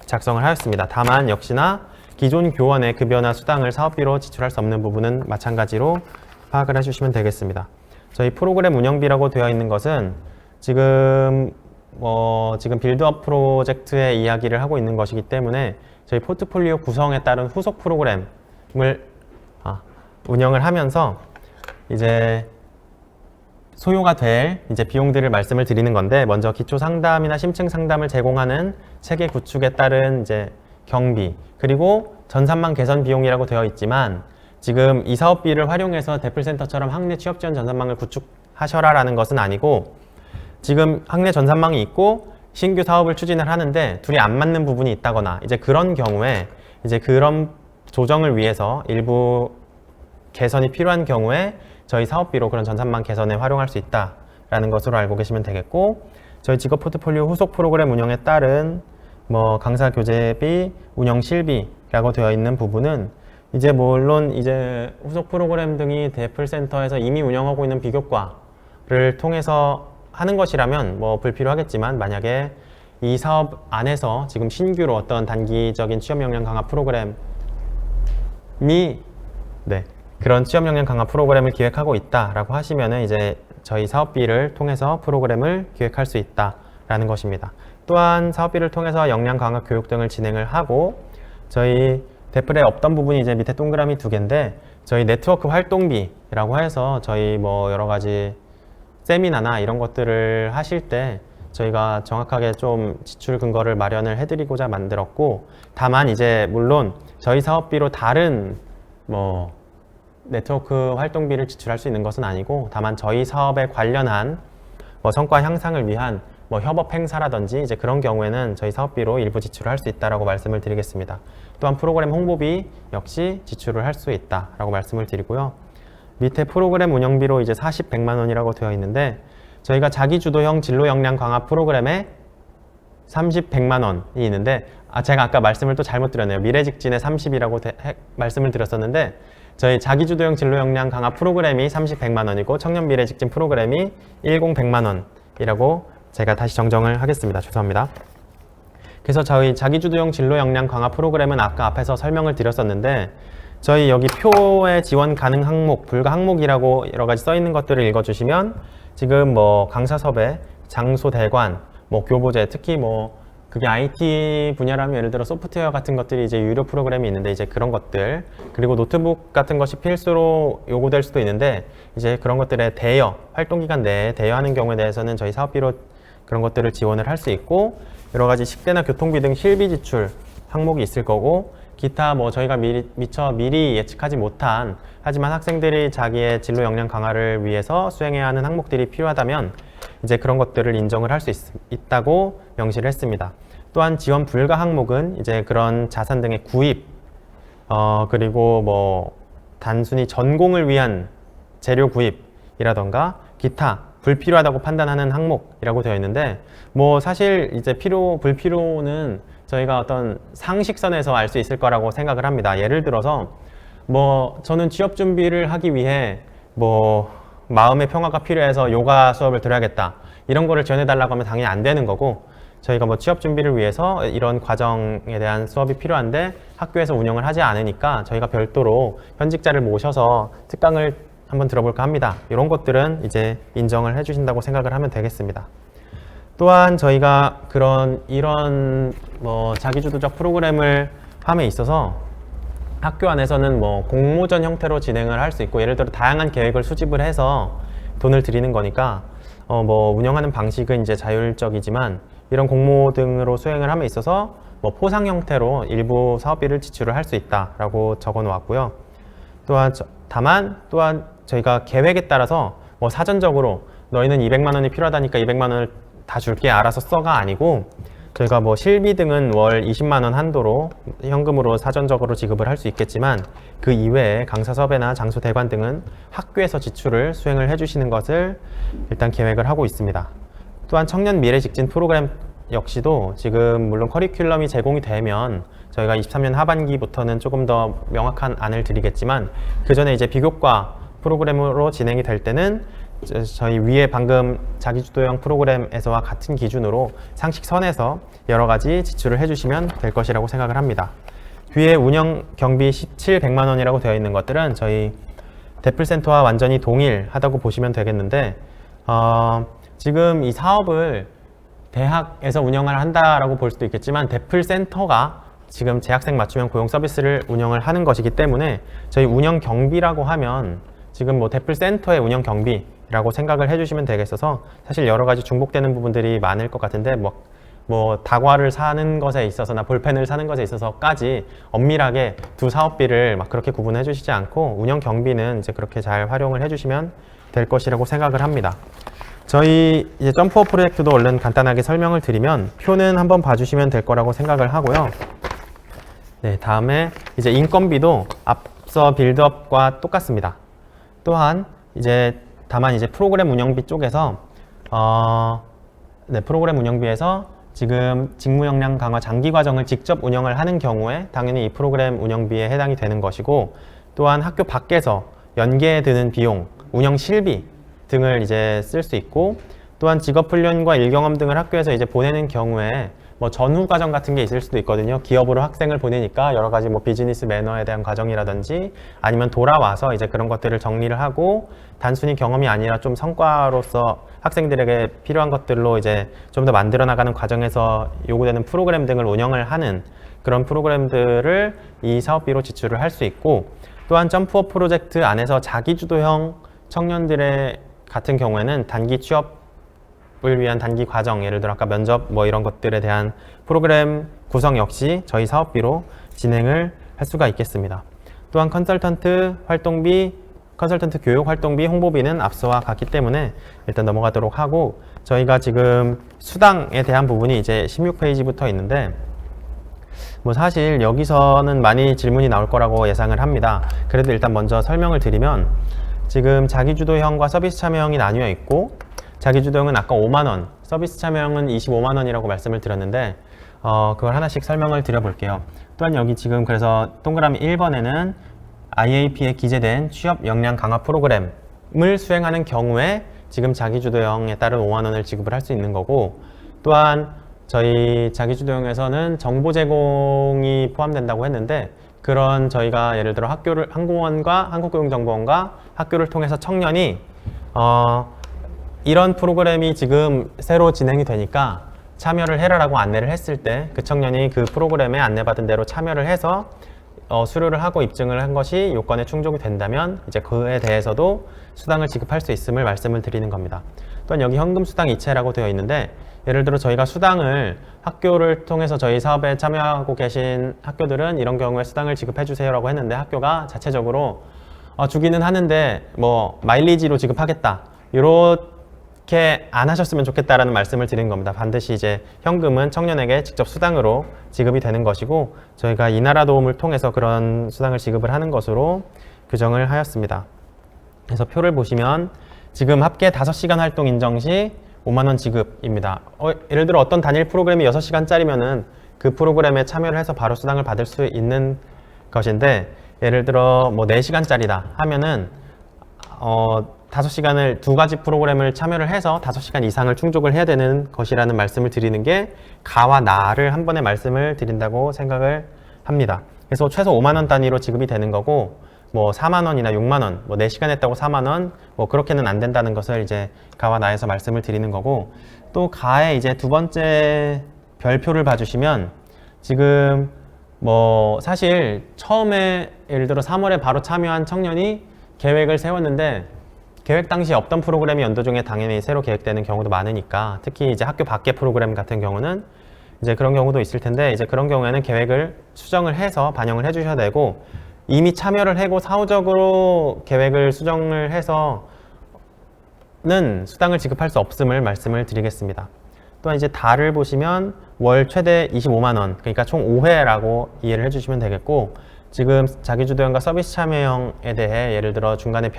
작성을 하였습니다. 다만 역시나 기존 교원의 급여나 수당을 사업비로 지출할 수 없는 부분은 마찬가지로 파악을 해주시면 되겠습니다. 저희 프로그램 운영비라고 되어 있는 것은 지금 빌드업 프로젝트의 이야기를 하고 있는 것이기 때문에, 저희 포트폴리오 구성에 따른 후속 프로그램을 운영을 하면서 이제 소요가 될 이제 비용들을 말씀을 드리는 건데, 먼저 기초 상담이나 심층 상담을 제공하는 체계 구축에 따른 이제 경비, 그리고 전산망 개선 비용이라고 되어 있지만, 지금 이 사업비를 활용해서 대플센터처럼 학내 취업 지원 전산망을 구축하셔라라는 것은 아니고, 지금 학내 전산망이 있고 신규 사업을 추진을 하는데 둘이 안 맞는 부분이 있다거나, 이제 그런 경우에 이제 그런 조정을 위해서 일부 개선이 필요한 경우에 저희 사업비로 그런 전산망 개선에 활용할 수 있다라는 것으로 알고 계시면 되겠고, 저희 직업 포트폴리오 후속 프로그램 운영에 따른 뭐 강사 교재비, 운영 실비라고 되어 있는 부분은 이제 물론 이제 후속 프로그램 등이 대플센터에서 이미 운영하고 있는 비교과를 통해서 하는 것이라면 뭐 불필요하겠지만, 만약에 이 사업 안에서 지금 신규로 어떤 단기적인 취업 역량 강화 프로그램이 그런 취업 역량 강화 프로그램을 기획하고 있다라고 하시면은 이제 저희 사업비를 통해서 프로그램을 기획할 수 있다라는 것입니다. 또한 사업비를 통해서 역량 강화 교육 등을 진행을 하고, 저희 대플에 없던 부분이 이제 밑에 동그라미 두 개인데, 저희 네트워크 활동비라고 해서 저희 뭐 여러 가지 세미나나 이런 것들을 하실 때 저희가 정확하게 좀 지출 근거를 마련을 해드리고자 만들었고, 다만 이제 물론 저희 사업비로 다른 뭐 네트워크 활동비를 지출할 수 있는 것은 아니고, 다만 저희 사업에 관련한 뭐 성과 향상을 위한 뭐 협업 행사라든지 이제 그런 경우에는 저희 사업비로 일부 지출을 할 수 있다라고 말씀을 드리겠습니다. 또한 프로그램 홍보비 역시 지출을 할 수 있다라고 말씀을 드리고요. 밑에 프로그램 운영비로 이제 40, 100만 원이라고 되어 있는데, 저희가 자기주도형 진로 역량 강화 프로그램에 30, 100만 원이 있는데 제가 아까 말씀을 또 잘못 드렸네요. 미래직진에 30이라고 말씀을 드렸었는데 저희 자기주도형 진로 역량 강화 프로그램이 30, 100만 원이고 청년 미래직진 프로그램이 10, 100만 원이라고 제가 다시 정정을 하겠습니다. 죄송합니다. 그래서 저희 자기주도형 진로 역량 강화 프로그램은 아까 앞에서 설명을 드렸었는데 저희 여기 표에 지원 가능 항목, 불가 항목이라고 여러 가지 써 있는 것들을 읽어주시면 지금 뭐 강사 섭외, 장소 대관, 뭐 교보제, 특히 뭐 그게 IT 분야라면 예를 들어 소프트웨어 같은 것들이 이제 유료 프로그램이 있는데 이제 그런 것들, 그리고 노트북 같은 것이 필수로 요구될 수도 있는데 이제 그런 것들의 대여, 활동기간 내에 대여하는 경우에 대해서는 저희 사업비로 그런 것들을 지원을 할 수 있고 여러 가지 식대나 교통비 등 실비 지출 항목이 있을 거고 기타 뭐 저희가 미리 예측하지 못한 하지만 학생들이 자기의 진로 역량 강화를 위해서 수행해야 하는 항목들이 필요하다면 이제 그런 것들을 인정을 할 수 있다고 명시를 했습니다. 또한 지원 불가 항목은 이제 그런 자산 등의 구입 그리고 뭐 단순히 전공을 위한 재료 구입이라던가 기타 불필요하다고 판단하는 항목이라고 되어 있는데 뭐 사실 이제 불필요는 저희가 어떤 상식선에서 알 수 있을 거라고 생각을 합니다. 예를 들어서 뭐 저는 취업 준비를 하기 위해 뭐 마음의 평화가 필요해서 요가 수업을 들어야겠다 이런 거를 지원해 달라고 하면 당연히 안 되는 거고 저희가 뭐 취업 준비를 위해서 이런 과정에 대한 수업이 필요한데 학교에서 운영을 하지 않으니까 저희가 별도로 현직자를 모셔서 특강을 한번 들어볼까 합니다. 이런 것들은 이제 인정을 해주신다고 생각을 하면 되겠습니다. 또한 저희가 이런 뭐 자기주도적 프로그램을 함에 있어서 학교 안에서는 뭐 공모전 형태로 진행을 할 수 있고 예를 들어 다양한 계획을 수집을 해서 돈을 드리는 거니까 뭐 운영하는 방식은 이제 자율적이지만 이런 공모 등으로 수행을 함에 있어서 뭐 포상 형태로 일부 사업비를 지출을 할 수 있다라고 적어 놓았고요. 다만 저희가 계획에 따라서 뭐 사전적으로 너희는 200만 원이 필요하다니까 200만 원을 다 줄게 알아서 써가 아니고 저희가 뭐 실비 등은 월 20만 원 한도로 현금으로 사전적으로 지급을 할 수 있겠지만 그 이외에 강사 섭외나 장소 대관 등은 학교에서 지출을 수행을 해주시는 것을 일단 계획을 하고 있습니다. 또한 청년 미래 직진 프로그램 역시도 지금 물론 커리큘럼이 제공이 되면 저희가 23년 하반기부터는 조금 더 명확한 안을 드리겠지만 그 전에 이제 비교과 프로그램으로 진행이 될 때는 저희 위에 방금 자기주도형 프로그램에서와 같은 기준으로 상식선에서 여러 가지 지출을 해주시면 될 것이라고 생각을 합니다. 뒤에 운영 경비 17, 100만 원이라고 되어 있는 것들은 저희 대플센터와 완전히 동일하다고 보시면 되겠는데 지금 이 사업을 대학에서 운영을 한다라고 볼 수도 있겠지만 대플센터가 지금 재학생 맞춤형 고용 서비스를 운영을 하는 것이기 때문에 저희 운영 경비라고 하면 지금 뭐 대플센터의 운영 경비라고 생각을 해주시면 되겠어서 사실 여러 가지 중복되는 부분들이 많을 것 같은데 뭐 다과를 사는 것에 있어서나 볼펜을 사는 것에 있어서까지 엄밀하게 두 사업비를 막 그렇게 구분해 주시지 않고 운영 경비는 이제 그렇게 잘 활용을 해주시면 될 것이라고 생각을 합니다. 저희 이제 점프업 프로젝트도 얼른 간단하게 설명을 드리면 표는 한번 봐주시면 될 거라고 생각을 하고요. 네, 다음에 이제 인건비도 앞서 빌드업과 똑같습니다. 또한 다만 이제 프로그램 운영비 쪽에서 프로그램 운영비에서 지금 직무 역량 강화 장기 과정을 직접 운영을 하는 경우에 당연히 이 프로그램 운영비에 해당이 되는 것이고 또한 학교 밖에서 연계에 드는 비용, 운영 실비 등을 이제 쓸 수 있고 또한 직업 훈련과 일경험 등을 학교에서 이제 보내는 경우에 뭐 전후 과정 같은 게 있을 수도 있거든요. 기업으로 학생을 보내니까 여러 가지 뭐 비즈니스 매너에 대한 과정이라든지 아니면 돌아와서 이제 그런 것들을 정리를 하고 단순히 경험이 아니라 좀 성과로서 학생들에게 필요한 것들로 이제 좀 더 만들어 나가는 과정에서 요구되는 프로그램 등을 운영을 하는 그런 프로그램들을 이 사업비로 지출을 할 수 있고 또한 점프업 프로젝트 안에서 자기주도형 청년들의 같은 경우에는 단기 취업을 위한 단기 과정, 예를 들어 아까 면접 뭐 이런 것들에 대한 프로그램 구성 역시 저희 사업비로 진행을 할 수가 있겠습니다. 또한 컨설턴트 교육 활동비, 홍보비는 앞서와 같기 때문에 일단 넘어가도록 하고 저희가 지금 수당에 대한 부분이 이제 16페이지부터 있는데 뭐 사실 여기서는 많이 질문이 나올 거라고 예상을 합니다. 그래도 일단 먼저 설명을 드리면 지금 자기주도형과 서비스 참여형이 나뉘어 있고 자기주도형은 아까 5만 원 서비스 참여형은 25만 원이라고 말씀을 드렸는데 그걸 하나씩 설명을 드려볼게요. 또한 여기 지금 그래서 동그라미 1번에는 IAP에 기재된 취업 역량 강화 프로그램을 수행하는 경우에 지금 자기주도형에 따른 5만 원을 지급을 할 수 있는 거고, 또한 저희 자기주도형에서는 정보 제공이 포함된다고 했는데, 그런 저희가 예를 들어 항공원과 한국교육정보원과 학교를 통해서 청년이 이런 프로그램이 지금 새로 진행이 되니까 참여를 해라라고 안내를 했을 때 그 청년이 그 프로그램에 안내받은 대로 참여를 해서 수료를 하고 입증을 한 것이 요건에 충족이 된다면 이제 그에 대해서도 수당을 지급할 수 있음을 말씀을 드리는 겁니다. 또한 여기 현금 수당 이체라고 되어 있는데, 예를 들어 저희가 수당을 학교를 통해서 저희 사업에 참여하고 계신 학교들은 이런 경우에 수당을 지급해 주세요라고 했는데, 학교가 자체적으로 주기는 하는데 뭐 마일리지로 지급하겠다, 이렇게 안 하셨으면 좋겠다라는 말씀을 드리는 겁니다. 반드시 이제 현금은 청년에게 직접 수당으로 지급이 되는 것이고, 저희가 이나라 도움을 통해서 그런 수당을 지급을 하는 것으로 규정을 하였습니다. 그래서 표를 보시면 지금 합계 5시간 활동 인정 시 5만 원 지급입니다. 예를 들어 어떤 단일 프로그램이 6시간짜리면은 그 프로그램에 참여를 해서 바로 수당을 받을 수 있는 것인데, 예를 들어 뭐 4시간짜리다 하면은 5시간을 두 가지 프로그램을 참여를 해서 5시간 이상을 충족을 해야 되는 것이라는 말씀을 드리는 게 가와 나를 한 번에 말씀을 드린다고 생각을 합니다. 그래서 최소 5만 원 단위로 지급이 되는 거고, 뭐 4만 원이나 6만 원, 뭐 4시간 했다고 4만 원, 뭐 그렇게는 안 된다는 것을 이제 가와 나에서 말씀을 드리는 거고, 또 가의 이제 두 번째 별표를 봐주시면 지금 뭐 사실 처음에 예를 들어 3월에 바로 참여한 청년이 계획을 세웠는데 계획 당시 없던 프로그램이 연도 중에 당연히 새로 계획되는 경우도 많으니까, 특히 이제 학교 밖의 프로그램 같은 경우는 이제 그런 경우도 있을 텐데, 이제 그런 경우에는 계획을 수정을 해서 반영을 해 주셔야 되고, 이미 참여를 하고 사후적으로 계획을 수정을 해서는 수당을 지급할 수 없음을 말씀을 드리겠습니다. 또한 이제 달을 보시면 월 최대 25만 원, 그러니까 총 5회라고 이해를 해주시면 되겠고, 지금 자기주도형과 서비스 참여형에 대해 예를 들어 중간에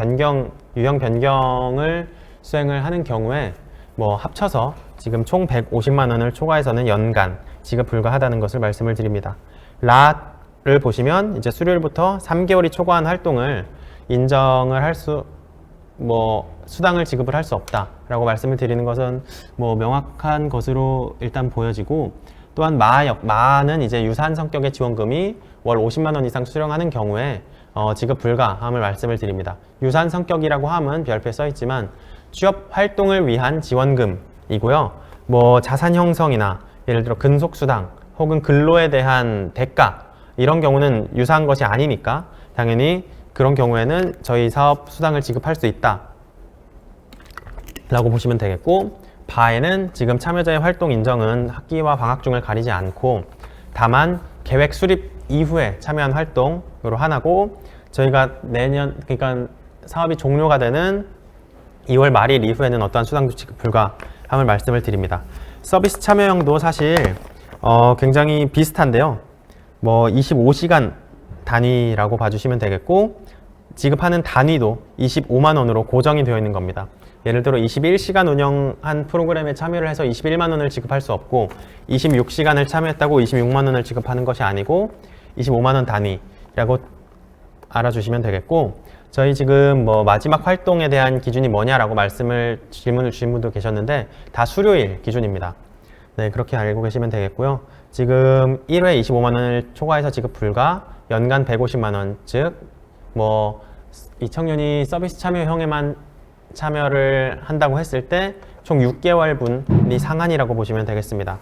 유형 변경을 수행을 하는 경우에 뭐 합쳐서 지금 총 150만 원을 초과해서는 연간 지급 불가하다는 것을 말씀을 드립니다. 를 보시면 이제 수료일부터 3개월이 초과한 활동을 인정을 할 수, 수당을 지급을 할 수 없다라고 말씀을 드리는 것은 뭐 명확한 것으로 일단 보여지고, 또한 마는 이제 유사한 성격의 지원금이 월 50만 원 이상 수령하는 경우에 지급 불가함을 말씀을 드립니다. 유사한 성격이라고 함은 별표에 써 있지만 취업 활동을 위한 지원금이고요. 뭐 자산 형성이나 예를 들어 근속 수당 혹은 근로에 대한 대가, 이런 경우는 유사한 것이 아니니까 당연히 그런 경우에는 저희 사업 수당을 지급할 수 있다 라고 보시면 되겠고, 바에는 지금 참여자의 활동 인정은 학기와 방학 중을 가리지 않고 다만 계획 수립 이후에 참여한 활동으로 하나고, 저희가 내년, 그러니까 사업이 종료가 되는 2월 말일 이후에는 어떠한 수당도 지급 불가함을 말씀을 드립니다. 서비스 참여형도 사실 굉장히 비슷한데요. 뭐 25시간 단위라고 봐주시면 되겠고, 지급하는 단위도 25만 원으로 고정이 되어 있는 겁니다. 예를 들어 21시간 운영한 프로그램에 참여를 해서 21만 원을 지급할 수 없고, 26시간을 참여했다고 26만 원을 지급하는 것이 아니고 25만 원 단위라고 알아주시면 되겠고, 저희 지금 뭐 마지막 활동에 대한 기준이 뭐냐라고 질문을 주신 분도 계셨는데 다 수료일 기준입니다. 네, 그렇게 알고 계시면 되겠고요. 지금 1회 25만 원을 초과해서 지급 불가, 연간 150만 원, 즉 뭐 이 청년이 서비스 참여형에만 참여를 한다고 했을 때 총 6개월분이 상한이라고 보시면 되겠습니다.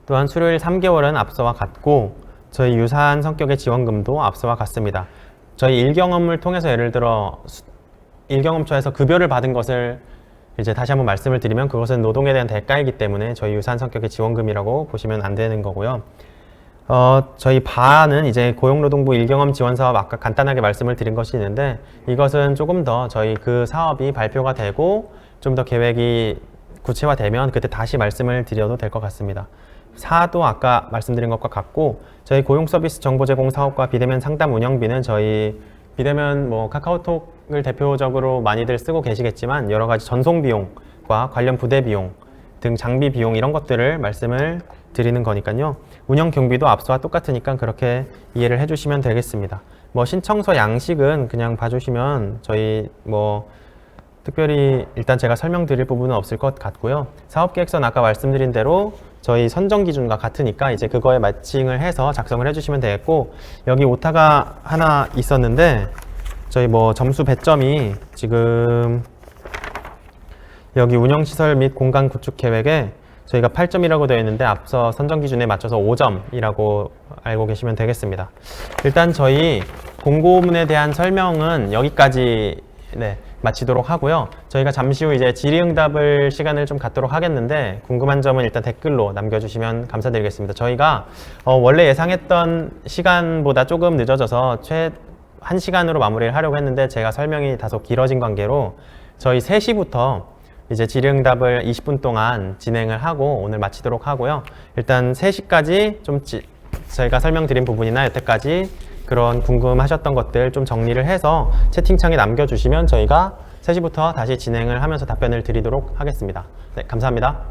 또한 수료일 3개월은 앞서와 같고, 저희 유사한 성격의 지원금도 앞서와 같습니다. 저희 일경험을 통해서 예를 들어 일경험처에서 급여를 받은 것을 이제 다시 한번 말씀을 드리면 그것은 노동에 대한 대가이기 때문에 저희 유사한 성격의 지원금이라고 보시면 안 되는 거고요. 저희 바는 이제 고용노동부 일경험 지원사업 아까 간단하게 말씀을 드린 것이 있는데, 이것은 조금 더 저희 그 사업이 발표가 되고 좀 더 계획이 구체화되면 그때 다시 말씀을 드려도 될 것 같습니다. 사도 아까 말씀드린 것과 같고, 저희 고용 서비스 정보 제공 사업과 비대면 상담 운영비는 저희 비대면 뭐 카카오톡을 대표적으로 많이들 쓰고 계시겠지만 여러 가지 전송 비용 양식과 관련 부대 비용 등 장비 비용 이런 것들을 말씀을 드리는 거니까요. 운영 경비도 앞서와 똑같으니까 그렇게 이해를 해주시면 되겠습니다. 뭐 신청서 양식은 그냥 봐주시면 저희 뭐 특별히 일단 제가 설명드릴 부분은 없을 것 같고요. 사업계획서는 아까 말씀드린 대로 저희 선정 기준과 같으니까 이제 그거에 매칭을 해서 작성을 해주시면 되겠고, 여기 오타가 하나 있었는데 저희 뭐 점수 배점이 지금 여기 운영시설 및 공간 구축 계획에 저희가 8점이라고 되어 있는데 앞서 선정 기준에 맞춰서 5점이라고 알고 계시면 되겠습니다. 일단 저희 공고문에 대한 설명은 여기까지 마치도록 하고요. 저희가 잠시 후 이제 질의응답을 시간을 좀 갖도록 하겠는데, 궁금한 점은 일단 댓글로 남겨주시면 감사드리겠습니다. 저희가 원래 예상했던 시간보다 조금 늦어져서 1시간으로 마무리를 하려고 했는데 제가 설명이 다소 길어진 관계로 저희 3시부터 이제 질의응답을 20분 동안 진행을 하고 오늘 마치도록 하고요. 일단 3시까지 좀 저희가 설명드린 부분이나 여태까지 그런 궁금하셨던 것들 좀 정리를 해서 채팅창에 남겨주시면 저희가 3시부터 다시 진행을 하면서 답변을 드리도록 하겠습니다. 네, 감사합니다.